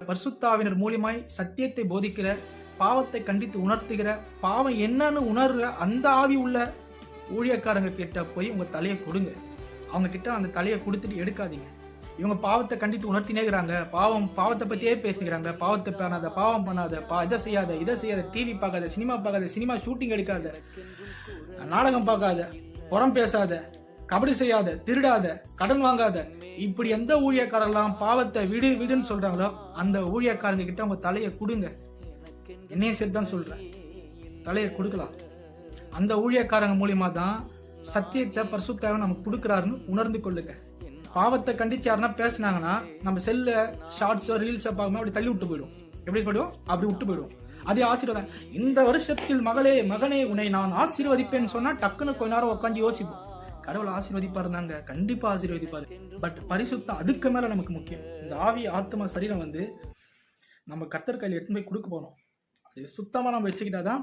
பரிசுத்தாவினர் மூலியமாய் சத்தியத்தை போதிக்கிற, பாவத்தை கண்டித்து உணர்த்துகிற, பாவம் என்னன்னு உணர்ற அந்த ஆவி உள்ள ஊழியக்காரங்க கிட்ட போய் உங்க தலையை கொடுங்க. அவங்க கிட்ட அந்த தலையை கொடுத்துட்டு எடுக்காதீங்க. இவங்க பாவத்தை கண்டித்து உணர்த்தினே இருக்கிறாங்க, பாவத்தை பத்தியே பேசுகிறாங்க. பாவத்தை பண்ணாத, பாவம் பண்ணாத, இதை செய்யாத, டிவி பார்க்காத, சினிமா ஷூட்டிங் எடுக்காத, நாடகம் பார்க்காத, புறம் பேசாத, கபடி செய்யாத, திருடாத, கடன் வாங்காத, இப்படி எந்த ஊழியக்காரெல்லாம் பாவத்தை விடுன்னு சொல்றாங்களோ அந்த ஊழியக்காரங்க கிட்ட உங்க தலையை கொடுங்க. என்னையும் சேர்த்து தான் சொல்றேன், தலையை கொடுக்கலாம். அந்த ஊழியக்காரங்க மூலியமா தான் சத்தியத்தை பரிசுத்தாவை நமக்கு கொடுக்குறாருன்னு உணர்ந்து கொள்ளுங்க. பாவத்தை கண்டிச்சு யாருன்னா பேசினாங்கன்னா நம்ம செல்ல ஷார்ட்ஸோ ரீல்ஸோ பார்க்காம அப்படி தள்ளி விட்டு போயிடும். எப்படி போயிடும்? அப்படி விட்டு போயிடும். அதே ஆசீர்வாதம். இந்த வருஷத்தில் மகனே உன்னை நான் ஆசீர்வதிப்பேன்னு சொன்னா டக்குன்னு கொஞ்ச நேரம் உட்காந்து யோசிப்போம். கடவுள் ஆசீர்வதிப்பாரு தாங்க, கண்டிப்பா ஆசீர்வதிப்பாரு. பட் பரிசுத்தம் அதுக்கு மேல நமக்கு முக்கியம். இந்த ஆவி, ஆத்மா, சரீரம் நம்ம கர்த்தர் கையில் எடுத்து போய் கொடுக்க போனோம். அது சுத்தமா நம்ம வச்சுக்கிட்டாதான்